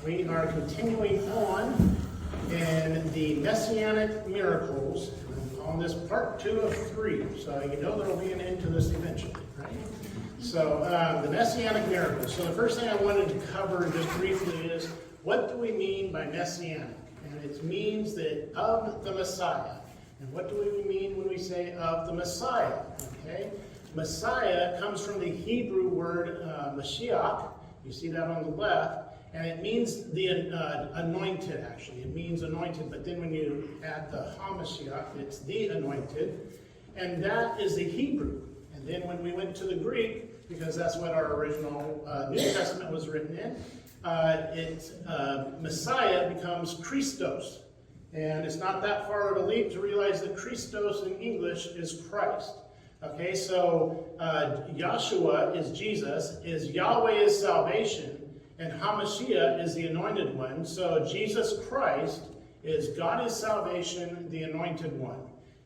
We are continuing on in the Messianic miracles. I'm calling this part 2 of 3, so you know there will be an end to this eventually, right? So the Messianic miracles. So the first thing I wanted to cover just briefly is, what do we mean by Messianic? And it means that of the Messiah. And what do we mean when we say of the Messiah? Okay, Messiah comes from the Hebrew word Mashiach. You see that on the left. And it means the anointed, actually. It means anointed, but then when you add the HaMashiach, it's the anointed. And that is the Hebrew. And then when we went to the Greek, because that's what our original New Testament was written in, Messiah becomes Christos. And it's not that far of a leap to realize that Christos in English is Christ. Okay, so Yahshua is Jesus, is Yahweh is salvation, and HaMashiach is the anointed one. So Jesus Christ is God is salvation, the anointed one.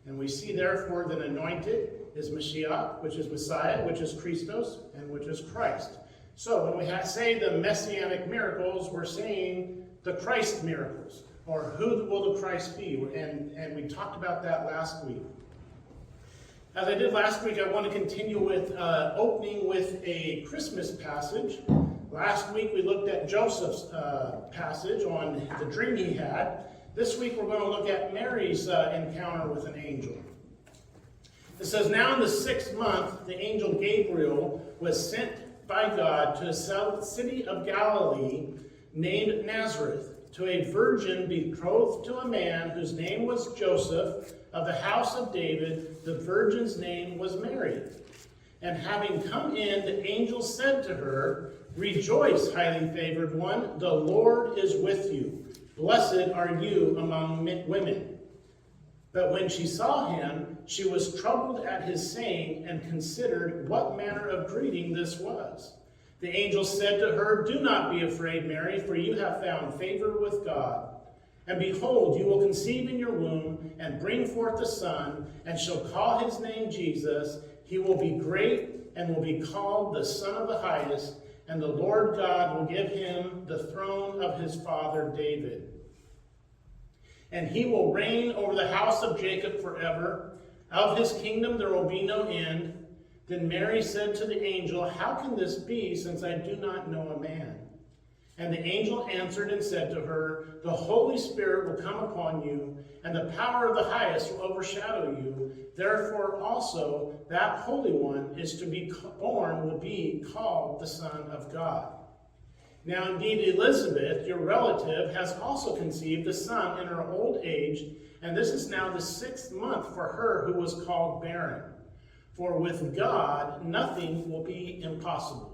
And we see therefore that anointed is Mashiach, which is Messiah, which is Christos, and which is Christ. So when we say the Messianic miracles, we're saying the Christ miracles, or who will the Christ be? And we talked about that last week. As I did last week, I want to continue with opening with a Christmas passage. Last week we looked at Joseph's passage on the dream he had. This week we're going to look at Mary's encounter with an angel. It says, "Now in the 6th month, the angel Gabriel was sent by God to a city of Galilee named Nazareth, to a virgin betrothed to a man whose name was Joseph, of the house of David. The virgin's name was Mary. And having come in, the angel said to her, 'Rejoice, highly favored one, the Lord is with you. Blessed are you among women.' But when she saw him, she was troubled at his saying, and considered what manner of greeting this was. The angel said to her, 'Do not be afraid, Mary, for you have found favor with God. And behold, you will conceive in your womb, and bring forth a son, and shall call his name Jesus. He will be great, and will be called the Son of the Highest, and the Lord God will give him the throne of his father David. And he will reign over the house of Jacob forever. Of his kingdom there will be no end.' Then Mary said to the angel, 'How can this be, since I do not know a man?' And the angel answered and said to her, 'The Holy Spirit will come upon you, and the power of the Highest will overshadow you. Therefore also that Holy One is to be born will be called the Son of God. Now indeed Elizabeth, your relative, has also conceived a son in her old age, and this is now the 6th month for her who was called barren. For with God nothing will be impossible.'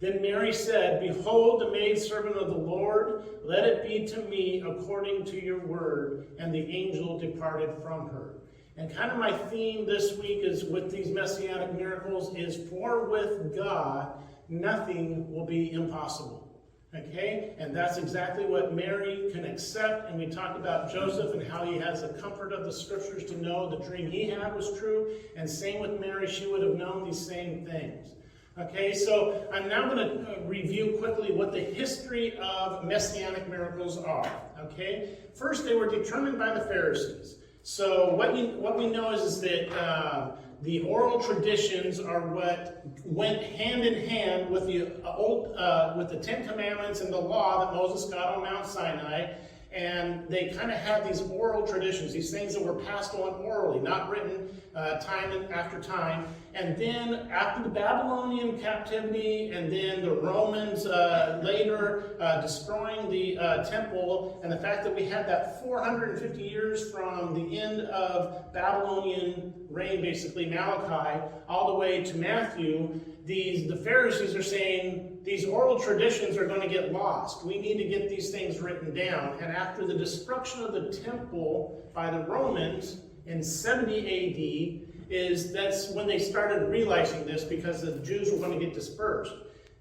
Then Mary said, 'Behold, the maidservant of the Lord, let it be to me according to your word.' And the angel departed from her." And kind of my theme this week is with these Messianic miracles is, for with God, nothing will be impossible. Okay? And that's exactly what Mary can accept. And we talked about Joseph and how he has the comfort of the scriptures to know the dream he had was true. And same with Mary, she would have known these same things. Okay, so I'm now going to review quickly what the history of Messianic miracles are. Okay, first they were determined by the Pharisees. So what we know is that the oral traditions are what went hand in hand with the with the 10 Commandments and the law that Moses got on Mount Sinai. And they kind of had these oral traditions, these things that were passed on orally, not written time after time. And then after the Babylonian captivity, and then the Romans later destroying the temple, and the fact that we had that 450 years from the end of Babylonian reign, basically Malachi, all the way to Matthew, the Pharisees are saying these oral traditions are going to get lost. We need to get these things written down. And after the destruction of the temple by the Romans in 70 AD, that's when they started realizing this, because the Jews were going to get dispersed.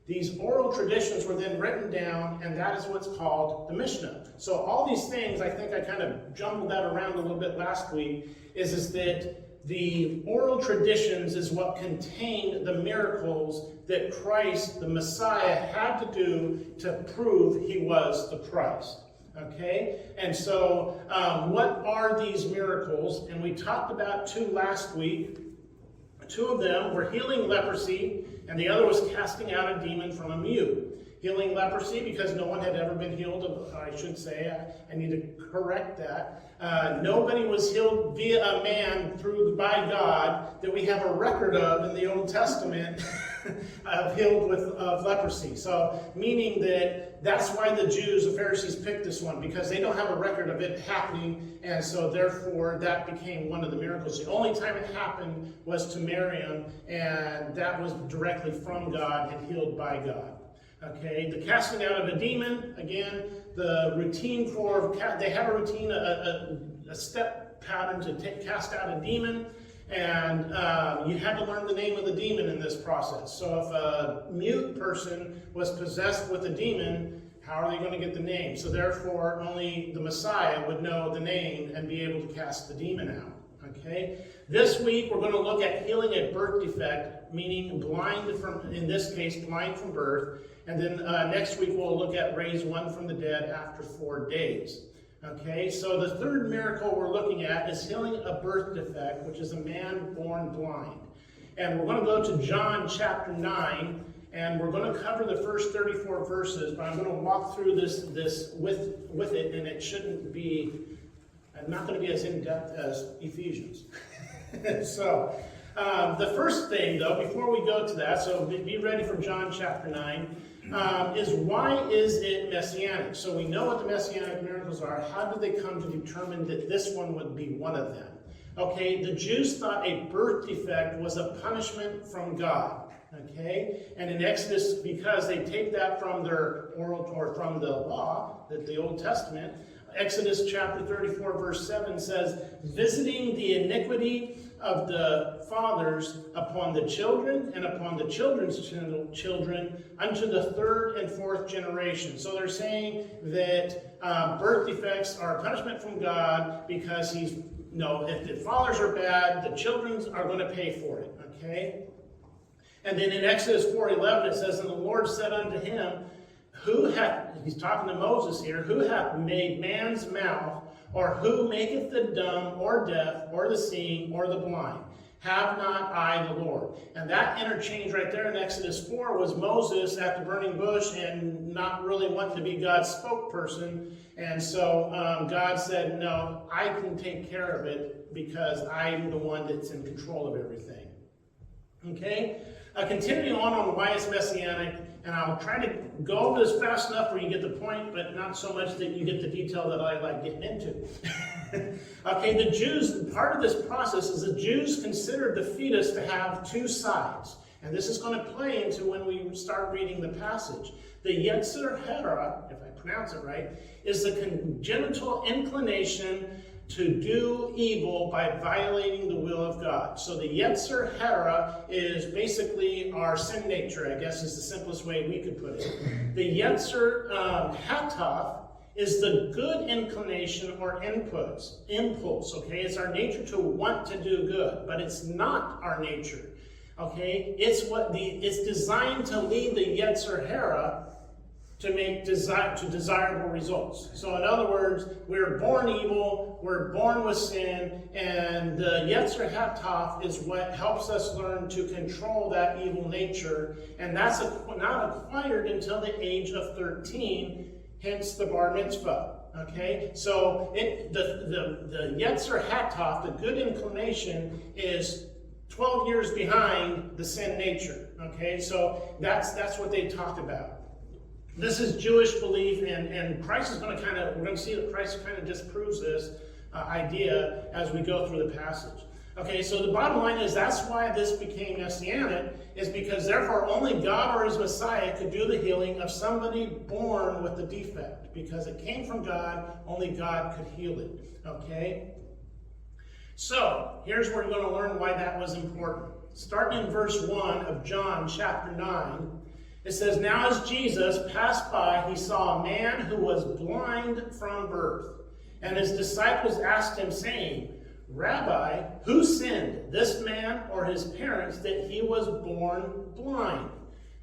These oral traditions were then written down, and that is what's called the Mishnah. So all these things, I think I kind of jumbled that around a little bit last week, is that the oral traditions is what contained the miracles that Christ, the Messiah, had to do to prove he was the Christ. Okay? And so, what are these miracles? And we talked about two last week. Two of them were healing leprosy, and the other was casting out a demon from a mute. Healing leprosy because no one had ever been healed of, I should say, I need to correct that. Nobody was healed via a man by God that we have a record of in the Old Testament healed of leprosy. So, meaning that's why the Jews, the Pharisees, picked this one, because they don't have a record of it happening, and so therefore that became one of the miracles. The only time it happened was to Miriam, and that was directly from God and healed by God. Okay, the casting out of a demon, again, the routine they have a routine, a step pattern to cast out a demon, and you had to learn the name of the demon in this process. So if a mute person was possessed with a demon, how are they going to get the name? So therefore, only the Messiah would know the name and be able to cast the demon out. Okay? This week, we're going to look at healing a birth defect, meaning blind from, in this case, blind from birth. And then next week, we'll look at raise one from the dead after 4 days. Okay, so the third miracle we're looking at is healing a birth defect, which is a man born blind. And we're going to go to John chapter 9, and we're going to cover the first 34 verses, but I'm going to walk through this with it, and it shouldn't be, I'm not going to be as in-depth as Ephesians. So, the first thing, though, before we go to that, so be ready for John chapter 9, is why is it Messianic? So we know what the Messianic miracles are. How did they come to determine that this one would be one of them? Okay, the Jews thought a birth defect was a punishment from God. Okay, and in Exodus, because they take that from their oral or from the law, that the Old Testament, Exodus chapter 34 verse 7 says, visiting the iniquity of the fathers upon the children and upon the children's children unto the third and fourth generation. So they're saying that birth defects are a punishment from God because if the fathers are bad, the children are going to pay for it. Okay? And then in Exodus 4:11 it says, and the Lord said unto him, he's talking to Moses here, who hath made man's mouth, or who maketh the dumb, or deaf, or the seeing, or the blind? Have not I the Lord? And that interchange right there in Exodus 4 was Moses at the burning bush and not really wanting to be God's spokesperson. And so God said, no, I can take care of it because I'm the one that's in control of everything. Okay? Continuing on why it's Messianic, and I'll try to go over this fast enough where you get the point, but not so much that you get the detail that I like getting into. Okay, the Jews, part of this process is the Jews considered the fetus to have two sides. And this is going to play into when we start reading the passage. The Yetzer Hara, if I pronounce it right, is the congenital inclination to do evil by violating the will of God. So the Yetzer Hara is basically our sin nature, I guess is the simplest way we could put it. The Yetzer Hataf is the good inclination or impulse, okay? It's our nature to want to do good, but it's not our nature, okay? It's designed to lead the Yetzer Hara to make desirable results. So in other words, we're born evil, we're born with sin, and the Yetzer Hataf is what helps us learn to control that evil nature, and that's not acquired until the age of 13, hence the bar mitzvah. Okay, so the Yetzer Hataf, the good inclination, is 12 years behind the sin nature. Okay, so that's what they talked about. This is Jewish belief, and Christ is going to we're going to see that Christ kind of disproves this idea as we go through the passage. Okay, so the bottom line is that's why this became Messianic, is because therefore only God or his Messiah could do the healing of somebody born with the defect. Because it came from God, only God could heal it. Okay? So, here's where we're going to learn why that was important. Starting in verse 1 of John chapter 9, it says, now as Jesus passed by, he saw a man who was blind from birth. And his disciples asked him, saying, Rabbi, who sinned, this man or his parents, that he was born blind?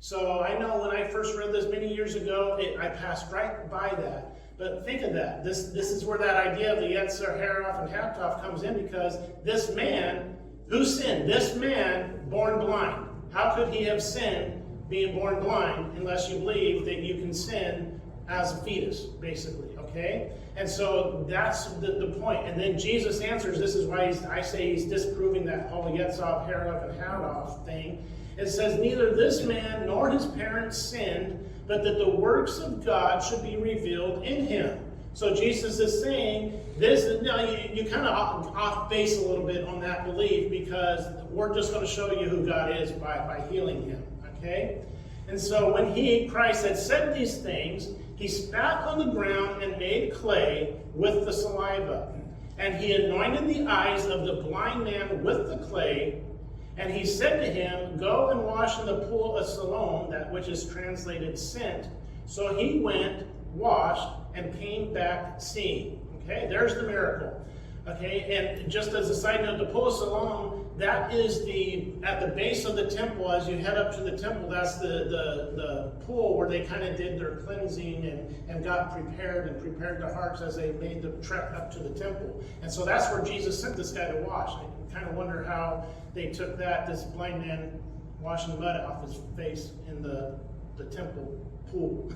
So I know when I first read this many years ago, I passed right by that. But think of that. This is where that idea of the Yetzer Haroff and Haftoff comes in, because this man, who sinned? This man born blind. How could he have sinned being born blind unless you believe that you can sin as a fetus, basically, okay? And so that's the point. And then Jesus answers, this is why I say he's disproving that whole Yetzer Haroff and Haftoff thing. It says, neither this man nor his parents sinned, but that the works of God should be revealed in him. So Jesus is saying, this. Now you kind of off base a little bit on that belief, because we're just going to show you who God is by healing him, okay? And so when Christ had said these things, he spat on the ground and made clay with the saliva. And he anointed the eyes of the blind man with the clay. And he said to him, go and wash in the pool of Siloam, that which is translated sent. So he went, washed, and came back seeing. Okay, there's the miracle. Okay, and just as a side note, the pool of Siloam, that is at the base of the temple. As you head up to the temple, that's the pool where they kind of did their cleansing and got prepared and prepared their hearts as they made the trek up to the temple. And so that's where Jesus sent this guy to wash. I kind of wonder how they took this blind man washing mud off his face in the temple pool.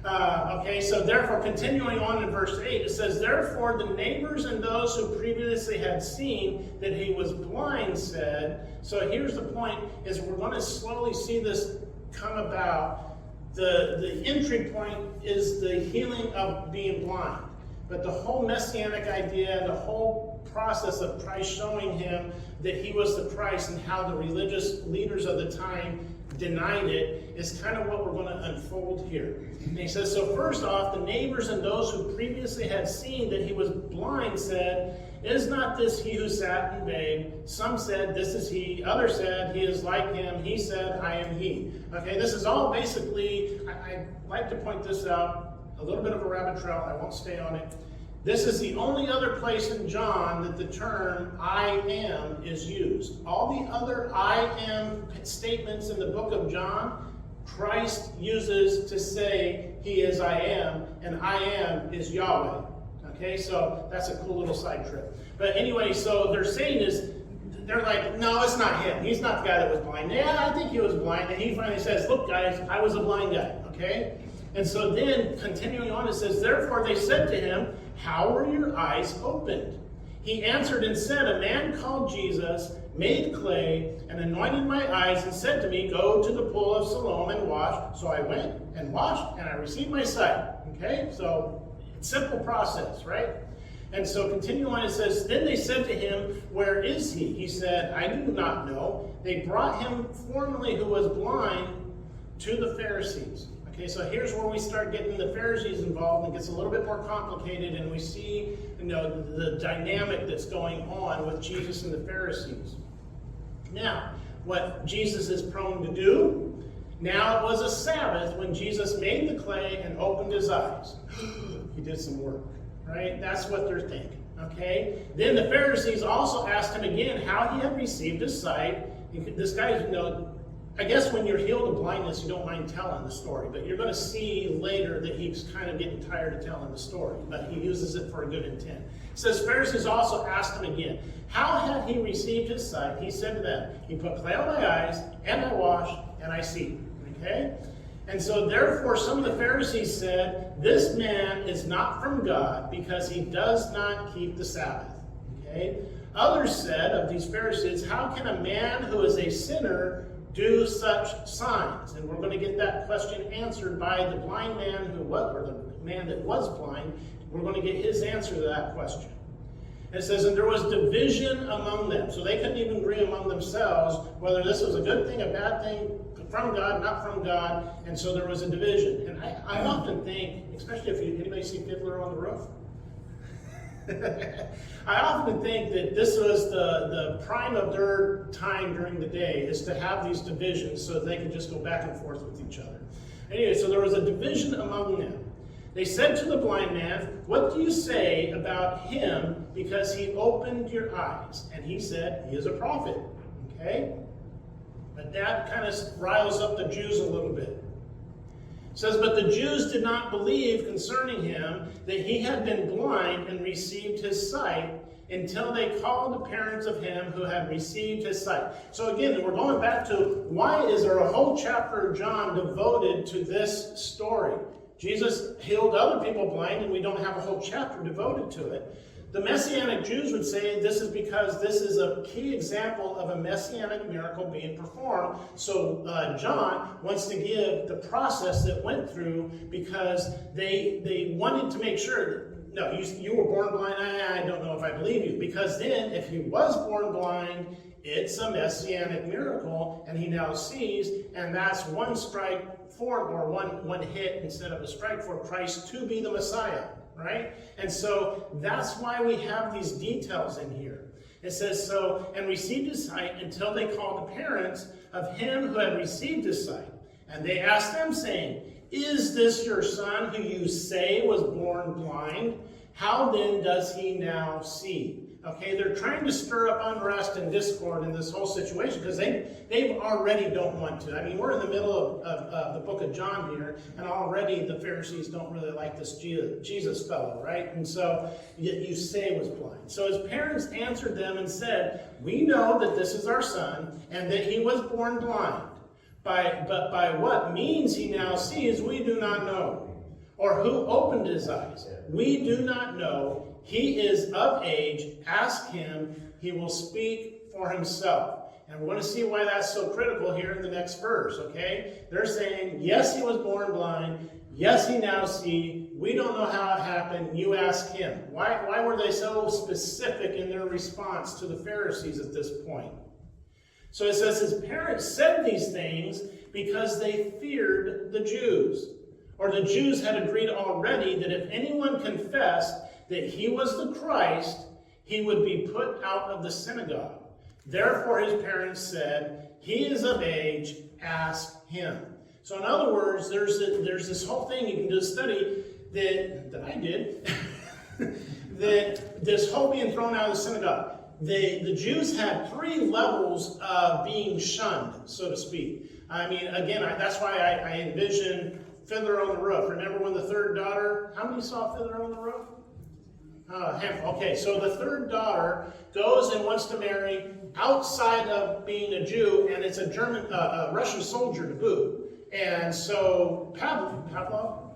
Okay, so therefore, continuing on in verse 8, it says, therefore the neighbors and those who previously had seen that he was blind said, so here's the point, is we're going to slowly see this come about. The entry point is the healing of being blind. But the whole Messianic idea, the whole process of Christ showing him that he was the Christ and how the religious leaders of the time denied it, is kind of what we're going to unfold here. And he says, so first off, the neighbors and those who previously had seen that he was blind said, is not this he who sat and begged? Some said, this is he. Others said, he is like him. He said, I am he. Okay, this is all basically, I like to point this out, a little bit of a rabbit trail. I won't stay on it. This is the only other place in John that the term I am is used. All the other I am statements in the book of John, Christ uses to say he is I am, and I am is Yahweh. Okay, so that's a cool little side trip. But anyway, so they're saying is, they're like, no, it's not him. He's not the guy that was blind. Yeah, I think he was blind. And he finally says, look, guys, I was a blind guy. Okay? And so then, continuing on, it says, therefore they said to him, how were your eyes opened? He answered and said, a man called Jesus made clay and anointed my eyes and said to me, go to the pool of Siloam and wash. So I went and washed and I received my sight. Okay, so it's a simple process, right? And so continuing on, it says, then they said to him, where is he? He said, I do not know. They brought him formerly who was blind to the Pharisees. Okay, so here's where we start getting the Pharisees involved, and it gets a little bit more complicated, and we see, the dynamic that's going on with Jesus and the Pharisees. Now, what Jesus is prone to do, now it was a Sabbath when Jesus made the clay and opened his eyes. He did some work, right? That's what they're thinking, okay? Then the Pharisees also asked him again how he had received his sight. This guy's, I guess when you're healed of blindness, you don't mind telling the story, but you're going to see later that he's kind of getting tired of telling the story, but he uses it for a good intent. It says, Pharisees also asked him again, how had he received his sight? He said to them, he put clay on my eyes, and I washed, and I see. Okay? And so therefore some of the Pharisees said, this man is not from God because he does not keep the Sabbath. Okay? Others said of these Pharisees, how can a man who is a sinner do such signs? And we're going to get that question answered by the blind man or the man that was blind. We're going to get his answer to that question. It says, and there was division among them. So they couldn't even agree among themselves whether this was a good thing, a bad thing, from God, not from God. And so there was a division. And I often think, especially if anybody see Fiddler on the Roof? I often think that this was the prime of their time during the day, is to have these divisions so that they could just go back and forth with each other. Anyway, so there was a division among them. They said to the blind man, "What do you say about him because he opened your eyes?" And he said, "He is a prophet." Okay? But that kind of riles up the Jews a little bit. It says, "But the Jews did not believe concerning him that he had been blind and received his sight until they called the parents of him who had received his sight." So again, we're going back to, why is there a whole chapter of John devoted to this story? Jesus healed other people blind, and we don't have a whole chapter devoted to it. The Messianic Jews would say this is because this is a key example of a Messianic miracle being performed. So John wants to give the process that went through, because they wanted to make sure that, no, you were born blind, I don't know if I believe you. Because then, if he was born blind, it's a Messianic miracle, and he now sees, and that's one strike for, or one hit instead of a strike for Christ to be the Messiah, right? And so that's why we have these details in here. It says, "So, and received his sight until they called the parents of him who had received his sight. And they asked them, saying, 'Is this your son who you say was born blind? How then does he now see?'" Okay, they're trying to stir up unrest and discord in this whole situation, because they already don't want to. I mean, we're in the middle of the book of John here, and already the Pharisees don't really like this Jesus fellow, right? And so, you say was blind. So his parents answered them and said, "We know that this is our son, and that he was born blind. But by what means he now sees, we do not know. Or who opened his eyes, we do not know. He is of age. Ask him. He will speak for himself." And we're going to see why that's so critical here in the next verse, okay? They're saying, yes, he was born blind. Yes, he now sees. We don't know how it happened. You ask him. Why were they so specific in their response to the Pharisees at this point? So it says his parents said these things because they feared the Jews. Or the Jews had agreed already that if anyone confessed that he was the Christ, he would be put out of the synagogue. Therefore his parents said, "He is of age, ask him." So in other words, there's this whole thing, you can do a study that I did, that this whole being thrown out of the synagogue. The Jews had 3 levels of being shunned, so to speak. I mean, again, that's why I envision Fiddler on the Roof. Remember when the third daughter, how many saw Fiddler on the Roof? Okay, so the third daughter goes and wants to marry outside of being a Jew, and it's a Russian soldier to boot. And so Pavlov,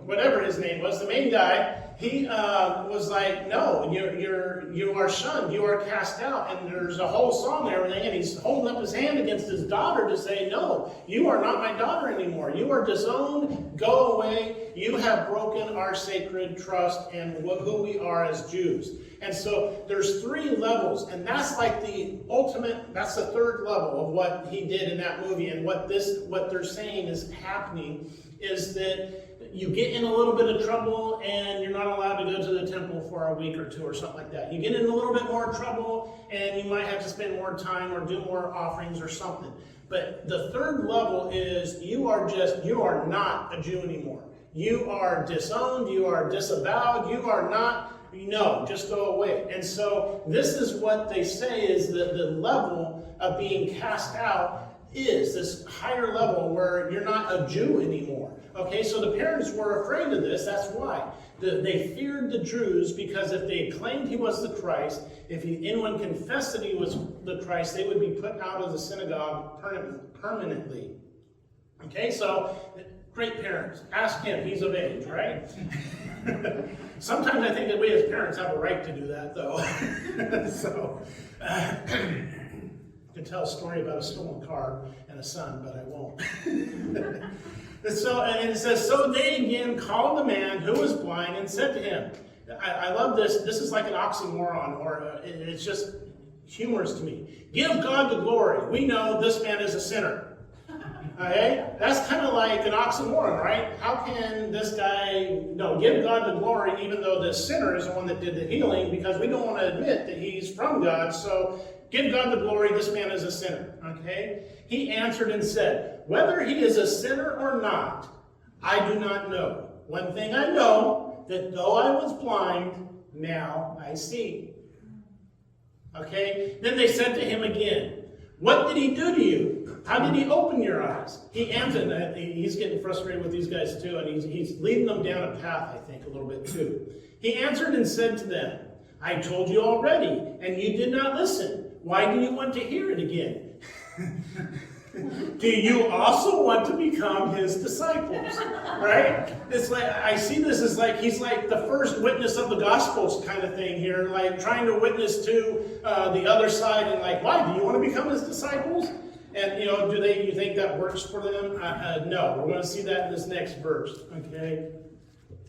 whatever his name was, the main guy, he was like, "No, you are shunned, you are cast out." And there's a whole song and everything, and he's holding up his hand against his daughter to say, "No, you are not my daughter anymore. You are disowned. Go away. You have broken our sacred trust and who we are as Jews." And so there's 3 levels, and that's like the ultimate, that's the 3rd level of what he did in that movie. And what they're saying is happening is that you get in a little bit of trouble and you're not allowed to go to the temple for a week or 2 or something like that. You get in a little bit more trouble and you might have to spend more time or do more offerings or something. But the 3rd level is you are not a Jew anymore. You are disowned, you are disavowed, you are not, just go away. And so this is what they say is the level of being cast out is this higher level where you're not a Jew anymore. Okay, so the parents were afraid of this. That's why. They feared the Jews, because if they claimed he was the Christ, if anyone confessed that he was the Christ, they would be put out of the synagogue permanently. Okay, so great parents. Ask him. He's of age, right? Sometimes I think that we as parents have a right to do that, though. So, I could tell a story about a stolen car and a son, but I won't. And it says, "So they again called the man who was blind and said to him," I love this. This is like an oxymoron, or it's just humorous to me. "Give God the glory. We know this man is a sinner." Okay? That's kind of like an oxymoron, right? How can this guy give God the glory even though the sinner is the one that did the healing, because we don't want to admit that he's from God, so give God the glory, this man is a sinner. Okay? He answered and said, "Whether he is a sinner or not, I do not know. one thing I know, that though I was blind, now I see. Okay? Then they said to him again, what did he do to you? How did he open your eyes? He answered, he's getting frustrated with these guys too, and he's leading them down a path, I think, a little bit too. He answered and said to them, I told you already, and you did not listen. Why do you want to hear it again? Do you also want to become his disciples? Right? It's like, I see this as like, he's like the first witness of the Gospels kind of thing here, like trying to witness to the other side, and like, why? Do you want to become his disciples? And, do you think that works for them? No. We're going to see that in this next verse, okay?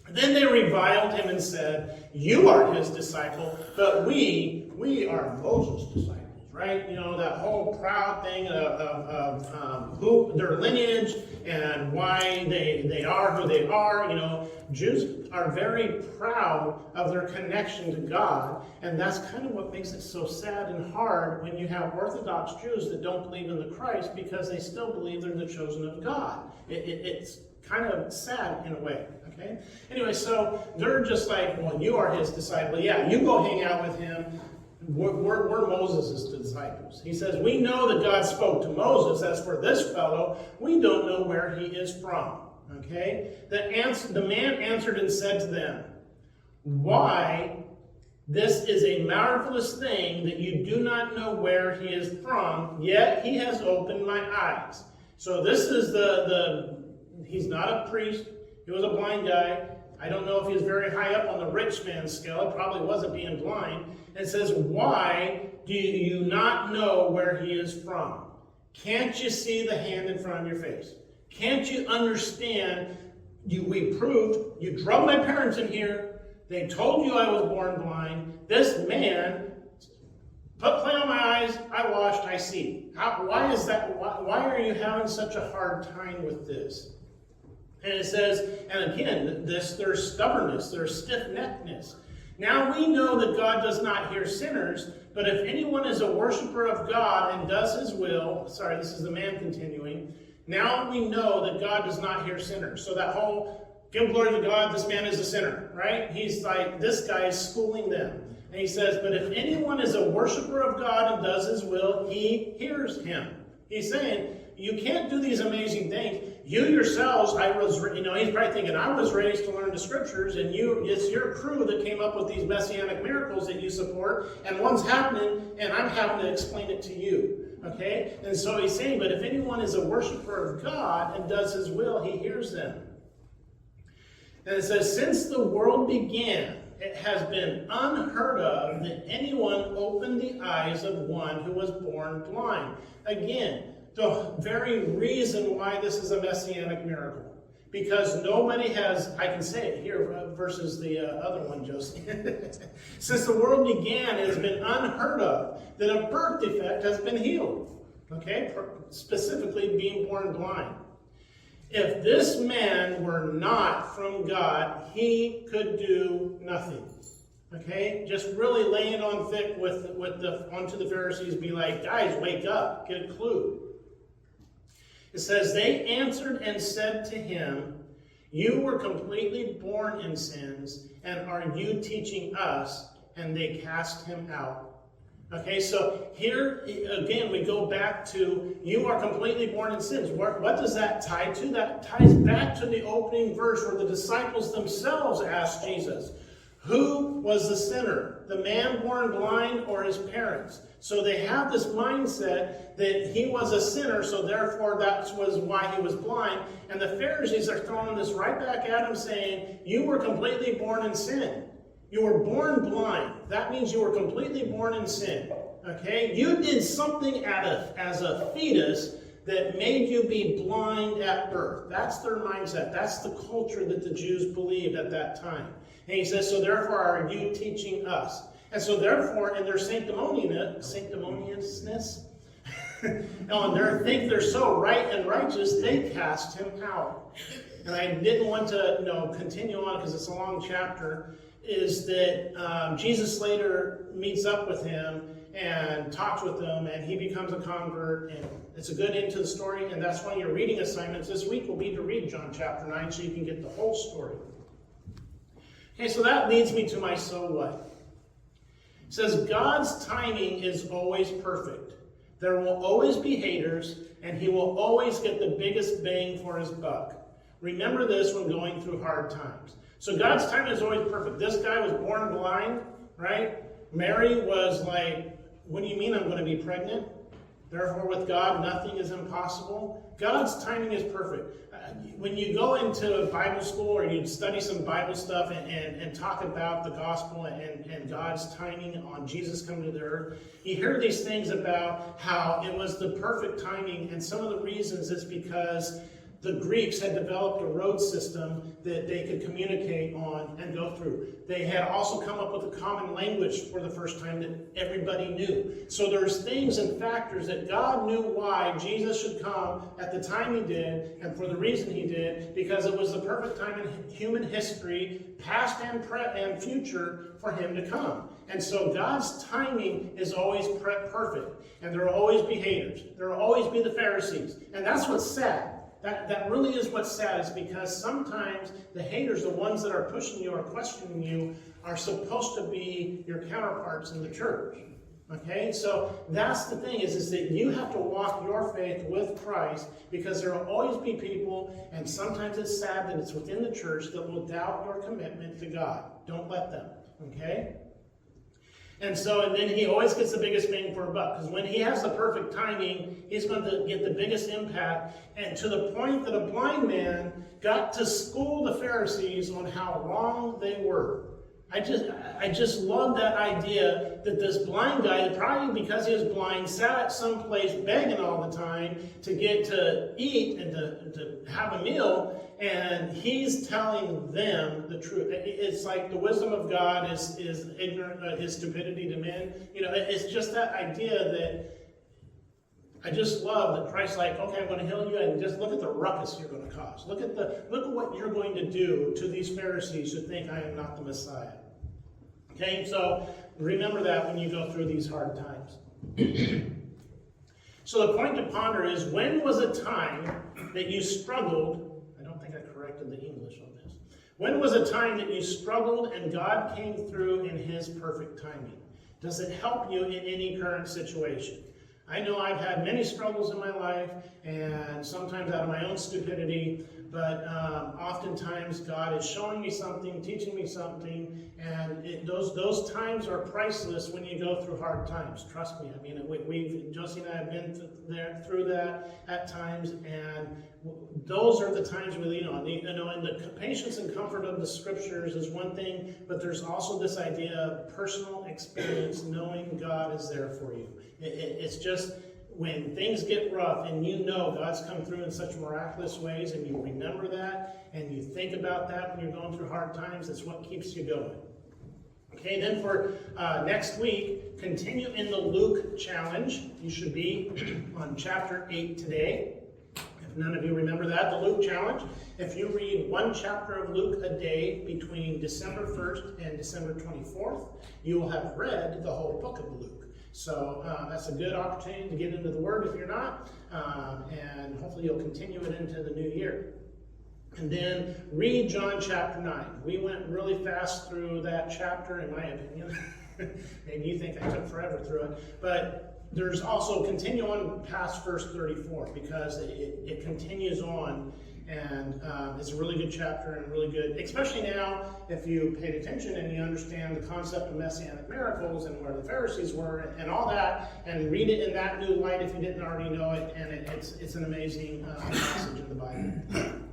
Then they reviled him and said, you are his disciple, but we are Moses' disciples. Right? That whole proud thing of who their lineage and why they are who they are. Jews are very proud of their connection to God, and that's kind of what makes it so sad and hard when you have Orthodox Jews that don't believe in the Christ because they still believe they're the chosen of God. It's kind of sad in a way. Okay? Anyway, so they're just like, well, you are his disciple. Yeah, you go hang out with him. We're Moses' disciples. He says, we know that God spoke to Moses. As for this fellow, we don't know where he is from. Okay? The man answered and said to them, why, this is a marvelous thing that you do not know where he is from, yet he has opened my eyes. So this is he's not a priest. He was a blind guy. I don't know if he was very high up on the rich man's scale. It probably wasn't being blind. It says, why do you not know where he is from? Can't you see the hand in front of your face? Can't you understand? We proved, you drove my parents in here. They told you I was born blind. This man put clay on my eyes. I washed, I see. Why is that? Why are you having such a hard time with this? And it says, and again, there's stubbornness, there's stiff-neckedness. Now we know that God does not hear sinners, but if anyone is a worshiper of God and does his will, this is the man continuing, now we know that God does not hear sinners. So that whole, give glory to God, this man is a sinner, right? He's like, this guy is schooling them. And he says, but if anyone is a worshiper of God and does his will, he hears him. He's saying, you can't do these amazing things. You yourselves, he's probably thinking, I was raised to learn the scriptures, and it's your crew that came up with these messianic miracles that you support, and one's happening, and I'm having to explain it to you. Okay? And so he's saying, but if anyone is a worshiper of God and does his will, he hears them. And it says, since the world began, it has been unheard of that anyone opened the eyes of one who was born blind. Again, the very reason why this is a messianic miracle. Because nobody has, I can say it here versus the other one, Josie. Since the world began, it has been unheard of that a birth defect has been healed. Okay? Specifically being born blind. If this man were not from God, he could do nothing. Okay? Just really laying on thick onto the Pharisees, be like, guys, wake up, get a clue. It says, they answered and said to him, you were completely born in sins, and are you teaching us? And they cast him out. Okay, so here, again, we go back to, you are completely born in sins. What does that tie to? That ties back to the opening verse where the disciples themselves asked Jesus, who was the sinner, the man born blind or his parents? So they have this mindset that he was a sinner, so therefore that was why he was blind. And the Pharisees are throwing this right back at him saying, you were completely born in sin. You were born blind. That means you were completely born in sin. Okay? You did something as a fetus that made you be blind at birth. That's their mindset. That's the culture that the Jews believed at that time. And he says, so therefore are you teaching us? And so therefore, in their sanctimoniousness, and they think they're so right and righteous, they cast him out. And I didn't want to continue on because it's a long chapter, is that Jesus later meets up with him, and talks with them, and he becomes a convert, and it's a good end to the story, and that's one of your reading assignments this week will be to read John chapter 9 so you can get the whole story. Okay, so that leads me to my so what. It says, God's timing is always perfect. There will always be haters, and he will always get the biggest bang for his buck. Remember this when going through hard times. So God's timing is always perfect. This guy was born blind, right? Mary was like, what do you mean I'm going to be pregnant? Therefore, with God, nothing is impossible. God's timing is perfect. When you go into Bible school or you study some Bible stuff and talk about the gospel and God's timing on Jesus coming to the earth, you hear these things about how it was the perfect timing, and some of the reasons is because the Greeks had developed a road system that they could communicate on and go through. They had also come up with a common language for the first time that everybody knew. So there's things and factors that God knew why Jesus should come at the time he did and for the reason he did, because it was the perfect time in human history, past and future, for him to come. And so God's timing is always perfect. And there will always be haters. There will always be the Pharisees. And that's what's sad. That really is what's sad, is because sometimes the haters, the ones that are pushing you or questioning you, are supposed to be your counterparts in the church. Okay? So that's the thing, is that you have to walk your faith with Christ, because there will always be people, and sometimes it's sad that it's within the church, that will doubt your commitment to God. Don't let them. Okay? And then he always gets the biggest bang for a buck. Because when he has the perfect timing, he's going to get the biggest impact. And to the point that a blind man got to school the Pharisees on how wrong they were. I just love that idea that this blind guy, probably because he was blind, sat at some place begging all the time to get to eat and to have a meal, and he's telling them the truth. It's like the wisdom of God is ignorant, his stupidity to men. You know, it's just that idea that I just love that Christ's like, okay, I'm going to heal you, and just look at the ruckus you're going to cause. Look at what you're going to do to these Pharisees who think I am not the Messiah. Okay, so remember that when you go through these hard times. So the point to ponder is, when was a time that you struggled? I don't think I corrected the English on this. When was a time that you struggled and God came through in his perfect timing? Does it help you in any current situation? I know I've had many struggles in my life, and sometimes out of my own stupidity, but oftentimes God is showing me something, teaching me something, and those times are priceless when you go through hard times. Trust me. I mean, Josie and I have been through that at times, and those are the times we lean on. You know, and the patience and comfort of the Scriptures is one thing, but there's also this idea of personal experience, knowing God is there for you. It's just when things get rough and you know God's come through in such miraculous ways, and you remember that and you think about that when you're going through hard times, it's what keeps you going. Okay, then for next week, continue in the Luke challenge. You should be on chapter 8 today. If none of you remember that, the Luke challenge. If you read one chapter of Luke a day between December 1st and December 24th, you will have read the whole book of Luke. So that's a good opportunity to get into the Word if you're not, and hopefully you'll continue it into the new year. And then read John chapter 9. We went really fast through that chapter, in my opinion. Maybe you think I took forever through it. But there's also continue on past verse 34, because it continues on. And it's a really good chapter, and really good, especially now if you paid attention and you understand the concept of Messianic miracles and where the Pharisees were and all that, and read it in that new light if you didn't already know it. And it's an amazing passage in the Bible.